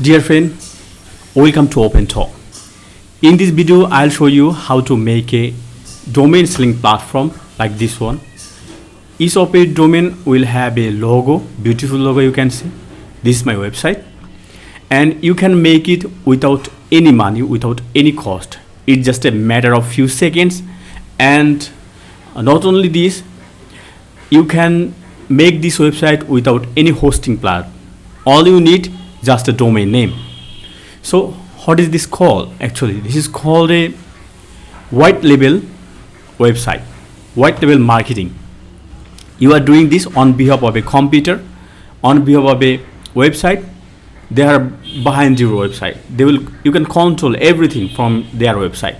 Dear friend, welcome to Open Talk. In this video, I'll show you how to make a domain selling platform like this one. Each of a domain will have a logo, beautiful logo you can see. This is my website. And you can make it without any money, without any cost. It's just a matter of few seconds. And not only this, you can make this website without any hosting plan. All you need just a domain name. So what is this called? Actually, this is called a white label website, white label marketing. You are doing this on behalf of a computer, on behalf of a website. They are behind your website. You can control everything from their website.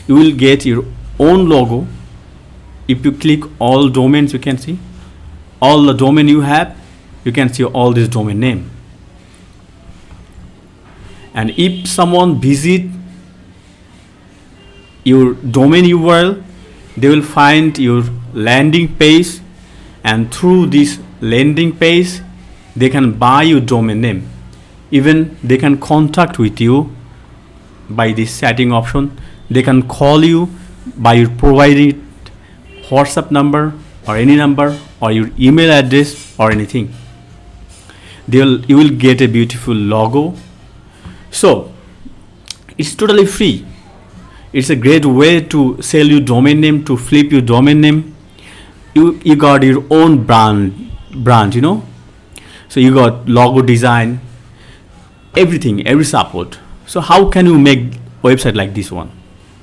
You will get your own logo. If you click all domains, you can see all the domain you have. You can see all this domain name. And if someone visit your domain URL, they will find your landing page, and through this landing page they can buy your domain name. Even they can contact with you by this setting option. They can call you by your provided WhatsApp number or any number or your email address or anything. You will get a beautiful logo. So it's totally free. It's a great way to sell your domain name, to flip your domain name. You got your own brand, you know. So you got logo design, everything, every support. So how can you make website like this one?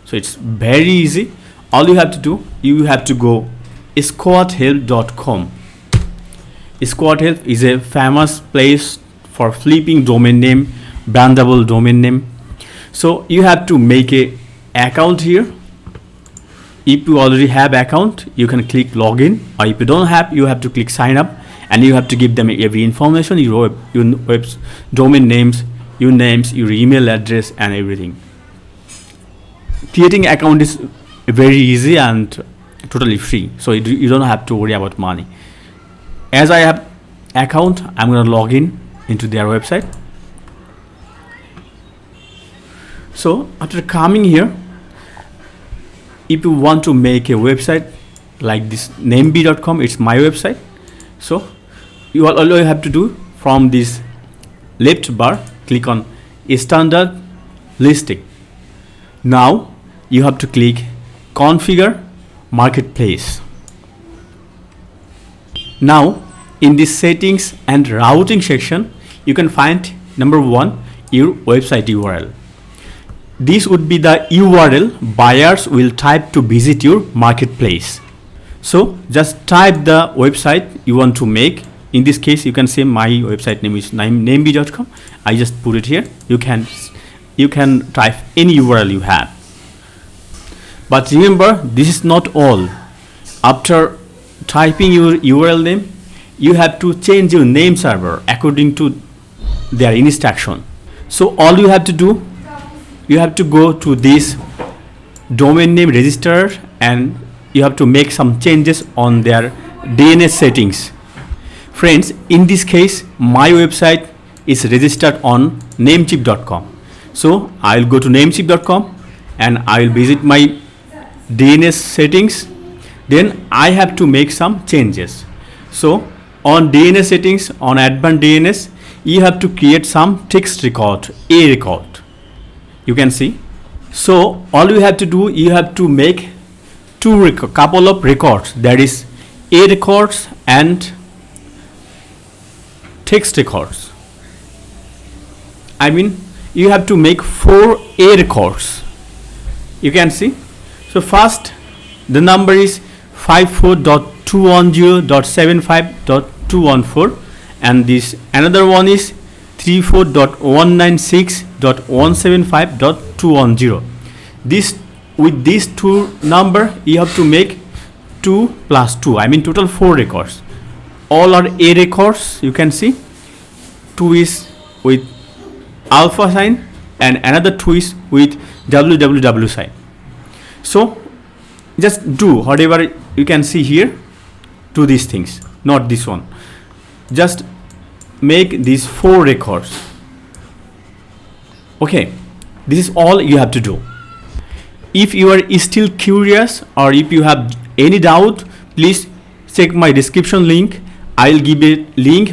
So it's very easy. All you have to do, you have to go squadhelp.com. Squadhelp is a famous place for flipping domain name, brandable domain name. So you have to make a account here. If you already have account, you can click login, or if you don't have, you have to click sign up, and you have to give them every information, your domain names, your email address, and everything. Creating account is very easy and totally free, so you don't have to worry about money. As I have account, I'm gonna log in into their website. So after coming here, if you want to make a website like this namebee.com, it's my website. So all you have to do, from this left bar, click on standard listing. Now you have to click configure marketplace. Now in this settings and routing section, you can find number 1, your website URL. This would be the URL buyers will type to visit your marketplace. So just type the website you want to make. In this case, you can say my website name is namebee.com. I just put it here. You can type any URL you have. But remember, this is not all. After typing your URL name, you have to change your name server according to their instruction. So all you have to do, you have to go to this domain name register, and you have to make some changes on their DNS settings. Friends, in this case, my website is registered on namecheap.com. So I'll go to namecheap.com and I'll visit my DNS settings. Then I have to make some changes. So on DNS settings, on advanced DNS, you have to create some text record, a record. You can see. So all you have to do, you have to make couple of records, that is a records and text records. I mean, you have to make 4 a records. You can see. So first, the number is 54.210.75.214, and this another one is 34.196.175.210. This, with these 2 number, you have to make 2 plus 2, I mean total 4 records. All are a records. You can see 2 is with alpha sign and another 2 is with www sign. So just do whatever you can see here. Do these things, not this one. Just make these 4 records. Okay, this is all you have to do. If you are still curious or if you have any doubt, please check my description link. I will give a link.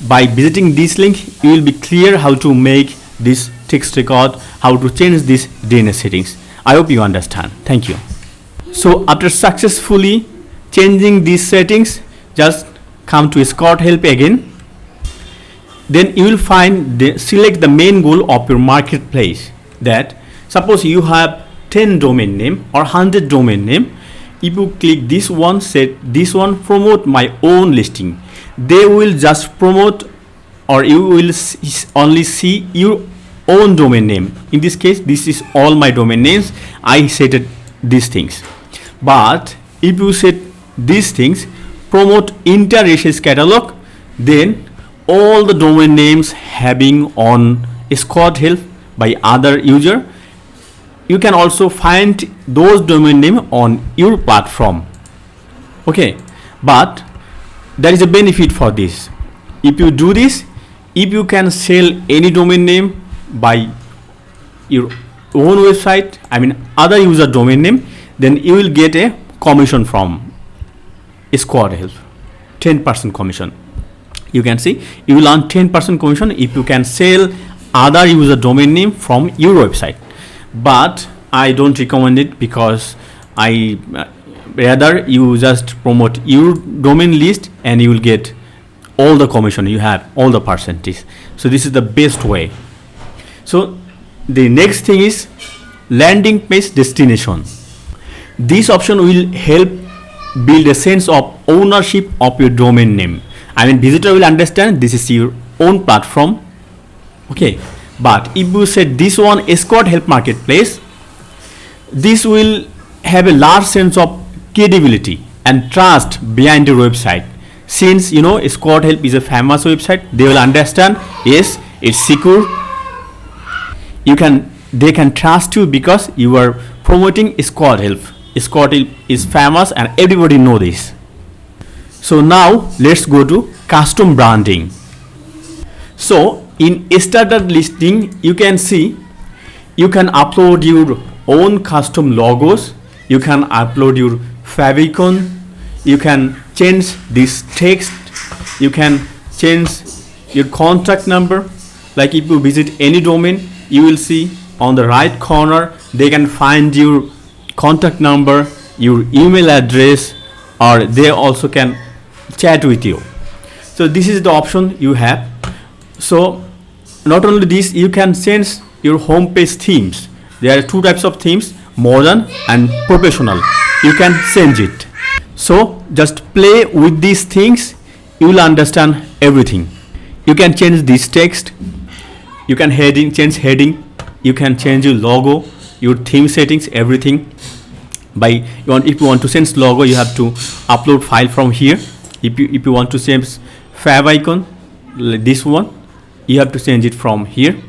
By visiting this link, you will be clear how to make this text record, how to change this DNS settings. I hope you understand. Thank you. So after successfully changing these settings, just come to Escort Help again. Then you will select the main goal of your marketplace. That suppose you have 10 domain name or 100 domain name. If you click this one, set this one, promote my own listing, they will just promote, or you will only see your own domain name. In this case, this is all my domain names. I set these things. But if you set these things, promote inter-races catalog, then all the domain names having on Escort Help by other user, you can also find those domain name on your platform. Okay, but there is a benefit for this. If you do this, if you can sell any domain name by your own website, I mean other user domain name, then you will get a commission from Escort Help, 10% commission. You can see you will earn 10% commission if you can sell other user domain name from your website. But I don't recommend it, because I rather you just promote your domain list and you will get all the commission, you have all the percentage. So this is the best way. So the next thing is landing page destination. This option will help build a sense of ownership of your domain name. I mean, visitor will understand this is your own platform. Okay, but if you set this one Escort Help Marketplace, this will have a large sense of credibility and trust behind your website. Since you know Escort Help is a famous website, they will understand, yes, it's secure. They can trust you because you are promoting Escort Help. Escort Help is famous and everybody know this. So now let's go to custom branding. So in starter listing, you can see you can upload your own custom logos, you can upload your favicon, you can change this text, you can change your contact number. Like if you visit any domain, you will see on the right corner they can find your contact number, your email address, or they also can chat with you. So this is the option you have. So not only this, you can change your homepage themes. There are two types of themes, modern and professional. You can change it. So just play with these things, you will understand everything. You can change this text, you can change heading, you can change your logo, your theme settings, everything. If you want to change logo, you have to upload file from here. If you want to change favicon, like this one, you have to change it from here.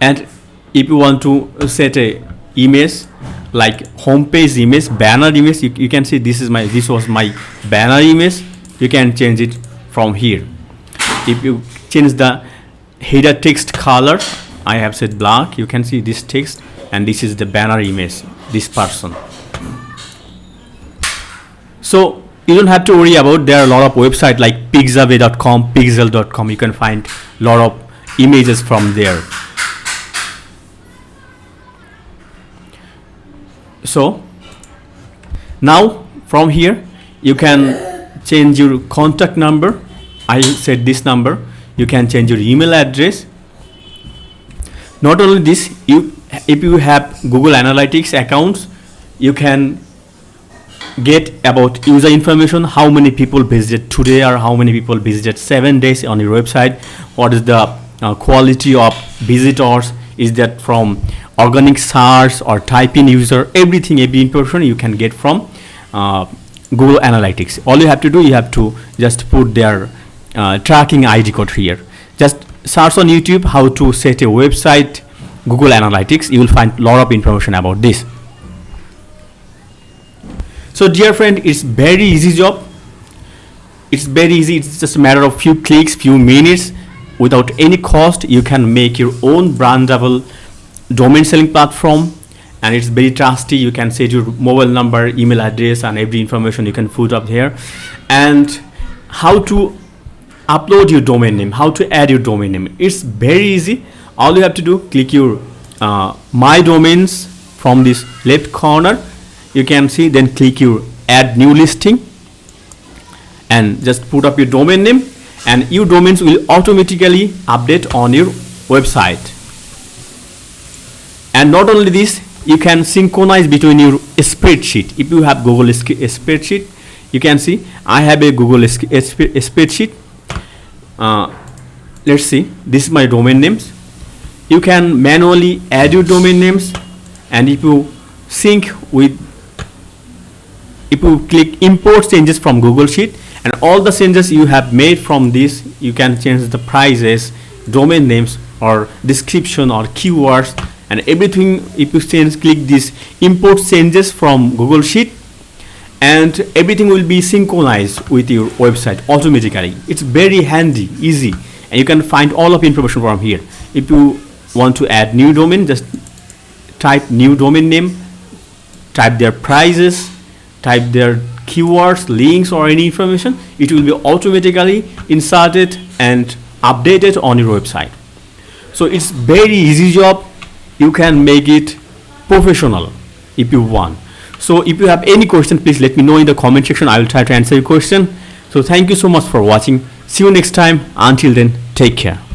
And if you want to set a image like homepage image, banner image, you can see this was my banner image. You can change it from here. If you change the header text color, I have set black. You can see this text, and this is the banner image, this person. So you don't have to worry about, there are a lot of websites like pixabay.com, pixel.com. You can find a lot of images from there. So now from here you can change your contact number. I said this number. You can change your email address. Not only this, if you have Google Analytics accounts, you can get about user information, how many people visited today or how many people visited 7 days on your website, what is the quality of visitors, is that from organic search or type-in user, every information you can get from Google Analytics. All you have to do, you have to just put their tracking ID code here. Just search on YouTube how to set a website Google Analytics. You will find a lot of information about this. So dear friend, it's very easy job. It's very easy. It's just a matter of few clicks, few minutes. without any cost you can make your own brandable domain selling platform, and it's very trusty. You can set your mobile number, email address, and every information you can put up here. And how to upload your domain name, how to add your domain name, it's very easy. All you have to do, click your my domains from this left corner, you can see, then click your add new listing and just put up your domain name, and your domains will automatically update on your website. And not only this, you can synchronize between your spreadsheet. If you have Google spreadsheet, you can see I have a Google spreadsheet. Let's see, this is my domain names. You can manually add your domain names, and if you sync with, if you click import changes from Google Sheet, and all the changes you have made from this, you can change the prices, domain names, or description, or keywords, and everything. If you click this import changes from Google Sheet, and everything will be synchronized with your website automatically. It's very handy, easy, and you can find all of information from here. If you want to add new domain, just type new domain name, type their prices, type their keywords, links, or any information. It will be automatically inserted and updated on your website. So it's very easy job. You can make it professional if you want. So if you have any question, please let me know in the comment section. I will try to answer your question. So thank you so much for watching. See you next time. Until then, take care.